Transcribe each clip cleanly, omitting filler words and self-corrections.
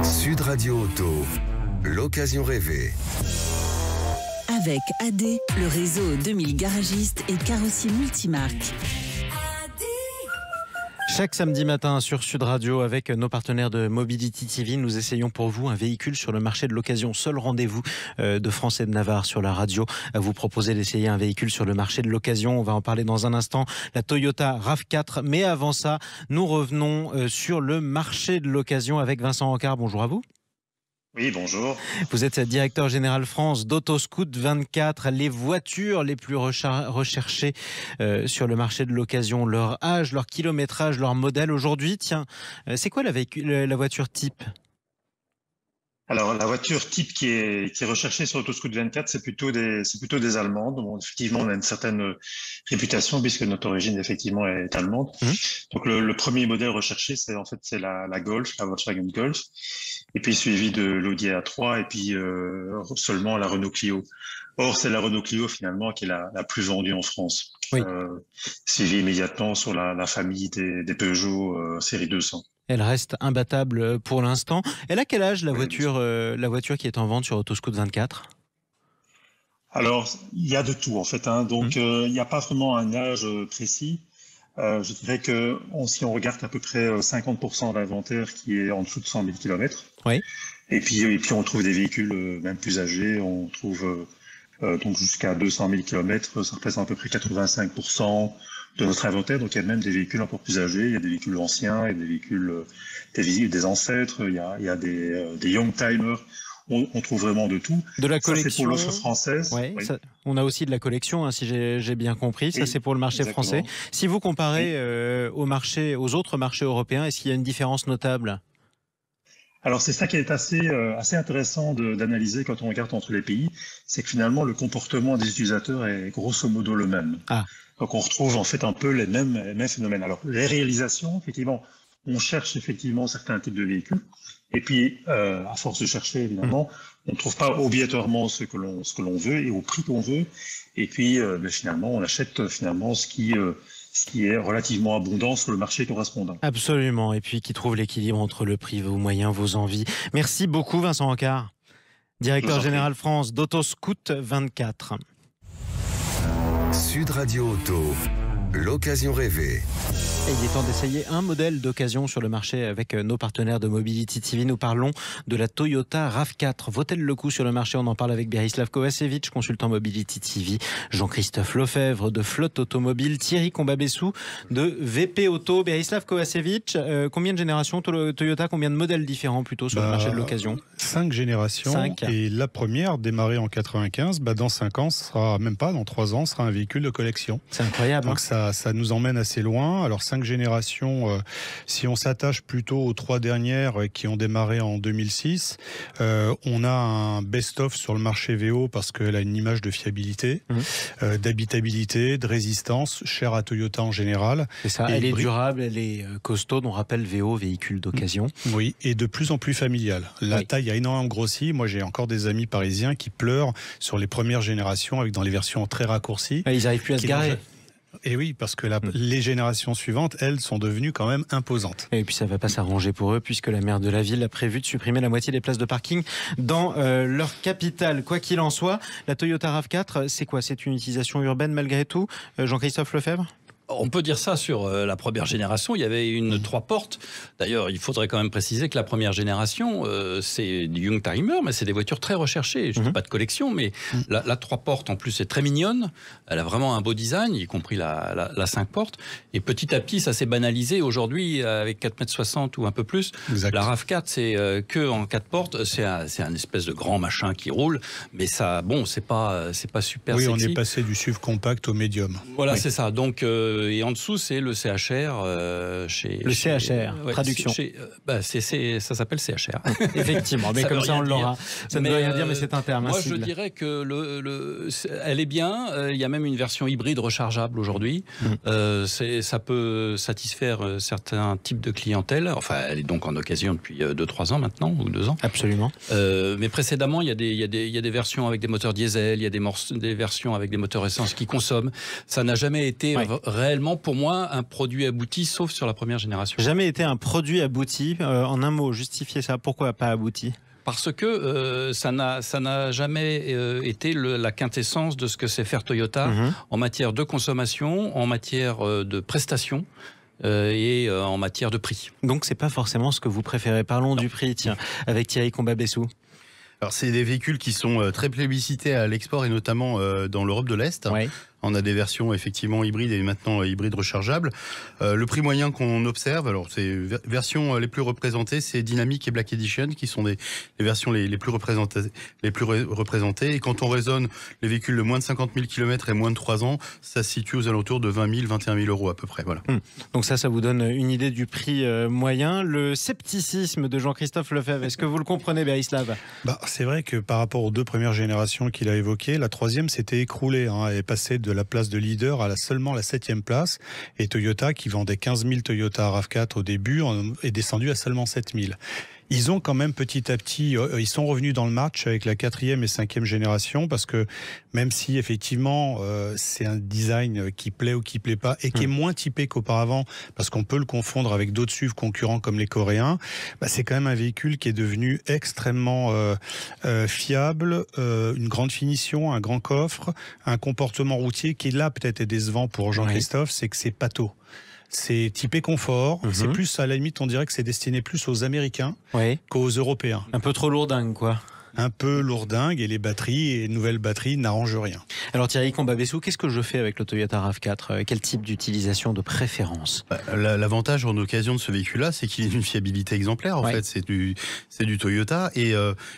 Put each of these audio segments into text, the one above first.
Sud Radio Auto, l'occasion rêvée. Avec AD, le réseau 2000 garagistes et carrossiers multimarques. Chaque samedi matin sur Sud Radio, avec nos partenaires de Mobility TV, nous essayons pour vous un véhicule sur le marché de l'occasion. Seul rendez-vous de France et de Navarre sur la radio à vous proposer d'essayer un véhicule sur le marché de l'occasion. On va en parler dans un instant, la Toyota RAV4. Mais avant ça, nous revenons sur le marché de l'occasion avec Vincent Ancard. Bonjour à vous. Oui, bonjour. Vous êtes directeur général France d'Autoscout 24. Les voitures les plus recherchées sur le marché de l'occasion, leur âge, leur kilométrage, leur modèle aujourd'hui. Tiens, c'est quoi la voiture type ? Alors, la voiture type qui est recherchée sur Autoscout 24, c'est plutôt des Allemandes. Bon, effectivement, on a une certaine réputation puisque notre origine, effectivement, est allemande. Donc, le premier modèle recherché, c'est la Golf, la Volkswagen Golf. Et puis, suivi de l'Audi A3 et puis, seulement la Renault Clio. Or, c'est la Renault Clio, finalement, qui est la plus vendue en France. Oui. Suivi immédiatement sur la famille des Peugeot, série 200. Elle reste imbattable pour l'instant. Elle a quel âge la voiture qui est en vente sur Autoscout 24 ? Alors, il y a de tout en fait. Donc, il n'y a pas vraiment un âge précis. Je dirais que si on regarde à peu près 50% de l'inventaire qui est en dessous de 100 000 km. Oui. Et puis on trouve des véhicules même plus âgés. On trouve donc jusqu'à 200 000 km. Ça représente à peu près 85% de notre inventaire. Donc il y a même des véhicules encore plus âgés, il y a des véhicules anciens, il y a des véhicules des ancêtres, il y a des young timers. On trouve vraiment de tout. De la collection. Ça, c'est pour l'offre française. Ouais, oui. On a aussi de la collection, si j'ai bien compris. Ça, c'est pour le marché français. Si vous comparez aux autres marchés européens, est-ce qu'il y a une différence notable ? Alors c'est ça qui est assez intéressant d'analyser quand on regarde entre les pays, c'est que finalement le comportement des utilisateurs est grosso modo le même. Donc on retrouve en fait un peu les mêmes phénomènes. Alors les réalisations, effectivement, on cherche effectivement certains types de véhicules, et puis à force de chercher évidemment, on ne trouve pas obligatoirement ce que l'on veut et au prix qu'on veut, et puis finalement on achète finalement ce qui est relativement abondant sur le marché correspondant. Absolument, et puis qui trouve l'équilibre entre le prix, vos moyens, vos envies. Merci beaucoup Vincent Ancard, directeur général France d'Autoscout 24. Sud Radio Auto, l'occasion rêvée. Et il est temps d'essayer un modèle d'occasion sur le marché avec nos partenaires de Mobility TV. Nous parlons de la Toyota RAV4. Vaut-elle le coup sur le marché ? On en parle avec Berislav Kovacevic, consultant Mobility TV, Jean-Christophe Lefebvre de Flotte Automobile, Thierry Combabessou de VP Auto. Berislav Kovacevic, combien de générations Toyota, combien de modèles différents plutôt sur le marché de l'occasion ? 5 générations. 5. Et la première, démarrée en 95, dans 5 ans, dans 3 ans, sera un véhicule de collection. C'est incroyable. Donc ça nous emmène assez loin. Alors 5 générations, si on s'attache plutôt aux 3 dernières qui ont démarré en 2006, on a un best-of sur le marché VO parce qu'elle a une image de fiabilité, d'habitabilité, de résistance, chère à Toyota en général. C'est ça, elle est durable, elle est costaud, on rappelle VO, véhicule d'occasion. Oui, et de plus en plus familiale. La taille a énormément grossi. Moi, j'ai encore des amis parisiens qui pleurent sur les premières générations, dans les versions très raccourcies. Ils n'arrivent plus à se garer. Et oui, parce que les générations suivantes, elles, sont devenues quand même imposantes. Et puis ça ne va pas s'arranger pour eux, puisque la maire de la ville a prévu de supprimer la moitié des places de parking dans leur capitale. Quoi qu'il en soit, la Toyota RAV4, c'est quoi ? C'est une utilisation urbaine malgré tout ? Jean-Christophe Lefebvre ? On peut dire ça sur la première génération. Il y avait une 3 portes. D'ailleurs, il faudrait quand même préciser que la première génération, c'est du Youngtimer, mais c'est des voitures très recherchées. Je ne dis pas de collection, mais la 3 portes, en plus, est très mignonne. Elle a vraiment un beau design, y compris la 5 portes. Et petit à petit, ça s'est banalisé. Aujourd'hui, avec 4,60 m ou un peu plus, la RAV4, c'est que en 4 portes. C'est un espèce de grand machin qui roule. Mais ça, c'est pas super sexy. Oui, on est passé du SUV compact au médium. Voilà, c'est ça. Donc, et en dessous, c'est le CHR. Traduction. Ça s'appelle CHR. Effectivement, mais comme ça, on l'aura. Ça ne veut rien dire, mais c'est un terme. Moi, je dirais que elle est bien. Il y a même une version hybride rechargeable aujourd'hui. Ça peut satisfaire certains types de clientèle. Enfin, elle est donc en occasion depuis 2-3 ans maintenant, ou 2 ans. Absolument. Mais précédemment, il y a des versions avec des moteurs diesel, il y a des versions avec des moteurs essence qui consomment. Ça n'a jamais été réellement réellement, pour moi, un produit abouti, sauf sur la première génération. Jamais été un produit abouti. En un mot, justifiez ça. Pourquoi pas abouti ? Parce que ça n'a jamais été la quintessence de ce que c'est faire Toyota en matière de consommation, en matière de prestations. Et en matière de prix. Donc c'est pas forcément ce que vous préférez. Parlons du prix, tiens, avec Thierry Combabessou. Alors c'est des véhicules qui sont très plébiscités à l'export et notamment dans l'Europe de l'Est. Ouais. On a des versions effectivement hybrides et maintenant hybrides rechargeables. Le prix moyen qu'on observe, alors c'est versions les plus représentées, c'est Dynamic et Black Edition qui sont les versions les plus représentées. Et quand on raisonne les véhicules de moins de 50 000 km et moins de 3 ans, ça se situe aux alentours de 20 000, 21 000 euros à peu près. Voilà. Donc ça vous donne une idée du prix moyen. Le scepticisme de Jean-Christophe Lefebvre, est-ce que vous le comprenez, Berislav ? C'est vrai que par rapport aux 2 premières générations qu'il a évoquées, la 3e s'était écroulée. Elle est passée de la place de leader à seulement la 7e place. Et Toyota, qui vendait 15 000 Toyota RAV4 au début, est descendu à seulement 7 000. Ils ont quand même petit à petit, ils sont revenus dans le match avec la 4e et 5e génération parce que même si effectivement c'est un design qui plaît ou qui plaît pas et qui est moins typé qu'auparavant parce qu'on peut le confondre avec d'autres SUV concurrents comme les Coréens, c'est quand même un véhicule qui est devenu extrêmement fiable, une grande finition, un grand coffre, un comportement routier qui là peut-être est décevant pour Jean-Christophe, c'est que c'est pâteau. C'est typé confort, c'est plus à la limite on dirait que c'est destiné plus aux Américains qu'aux Européens. Un peu trop lourdingue quoi. Un peu lourdingue et les nouvelles batteries n'arrangent rien. Alors Thierry Combabessou, qu'est-ce que je fais avec le Toyota RAV4 ? Quel type d'utilisation de préférence ? L'avantage en occasion de ce véhicule-là, c'est qu'il est d'une fiabilité exemplaire. En fait, c'est du Toyota et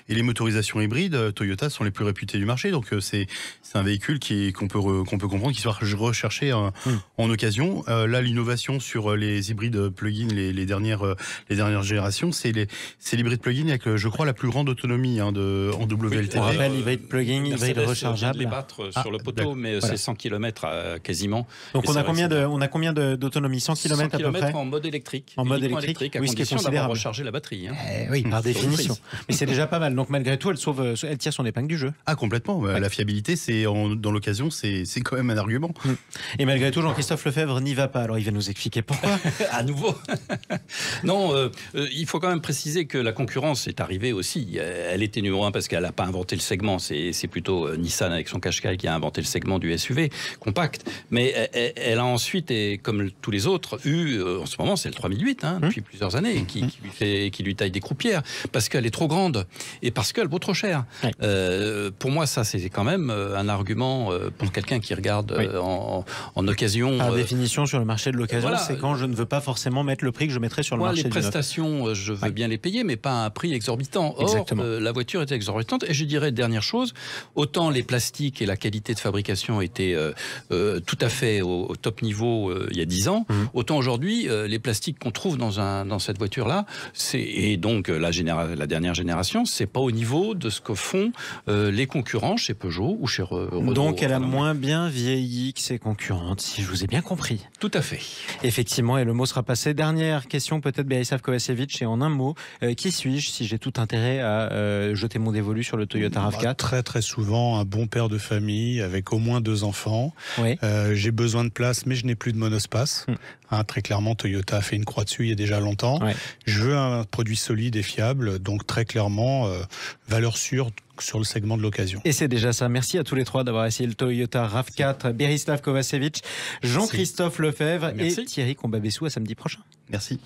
les motorisations hybrides Toyota sont les plus réputées du marché. Donc c'est un véhicule qu'on peut comprendre qui soit recherché en occasion. Là, l'innovation sur les hybrides plug-in, les dernières générations, c'est l'hybride plug-in avec, je crois, la plus grande autonomie en WLTP. On rappelle hybride plug-in, hybride rechargeable. Les battre sur le poteau, mais c'est 100 km quasiment. Donc on a combien d'autonomie ? 100 km à peu près en mode électrique. En mode électrique, à oui, ce qui est condition d'avoir considérable. rechargé la batterie. Oui, par définition. Mais c'est déjà pas mal. Donc malgré tout, elle tire son épingle du jeu. Ah complètement. La fiabilité, dans l'occasion, c'est quand même un argument. Et malgré tout, Jean-Christophe Lefebvre n'y va pas. Alors il va nous expliquer pourquoi. À nouveau. Non, il faut quand même préciser que la concurrence est arrivée aussi. Elle était numéro 1 parce qu'elle n'a pas inventé le segment. C'est plutôt Nissan avec son Qashqai qui a inventé le segment du SUV compact. Mais elle a ensuite, et comme tous les autres, en ce moment, c'est le 3008 depuis plusieurs années, qui lui taille des croupières parce qu'elle est trop grande et parce qu'elle vaut trop cher. Pour moi, ça, c'est quand même un argument pour quelqu'un qui regarde en occasion. Par définition, sur le marché de l'occasion, c'est quand je ne veux pas forcément mettre le prix que je mettrais sur le marché du neuf. Les prestations, je veux bien les payer, mais pas à un prix exorbitant. Or, la voiture est exorbitante. Et je dirais, dernière chose, autant les plastiques et la qualité de fabrication étaient tout à fait au top niveau il y a 10 ans, autant aujourd'hui, les plastiques qu'on trouve dans cette voiture-là, et donc la dernière génération, c'est pas au niveau de ce que font les concurrents chez Peugeot ou chez Renault. Donc elle a moins bien vieilli que ses concurrentes, si je vous ai bien compris. Tout à fait. Effectivement, et le mot sera passé. Dernière question, peut-être Berislav Kovacevic, et en un mot, qui suis-je si j'ai tout intérêt à jeter mon dévolu sur le Toyota RAV4 ? Très très souvent, un bon père de famille avec au moins 2 enfants. J'ai besoin de place, mais je n'ai plus de monospace. Très clairement, Toyota a fait une croix dessus il y a déjà longtemps. Je veux un produit solide et fiable, donc très clairement, valeur sûre sur le segment de l'occasion. Et c'est déjà ça. Merci à tous les 3 d'avoir essayé le Toyota RAV4. Berislav Kovacevic, Jean-Christophe Lefebvre et Thierry Combabessou. À samedi prochain. Merci.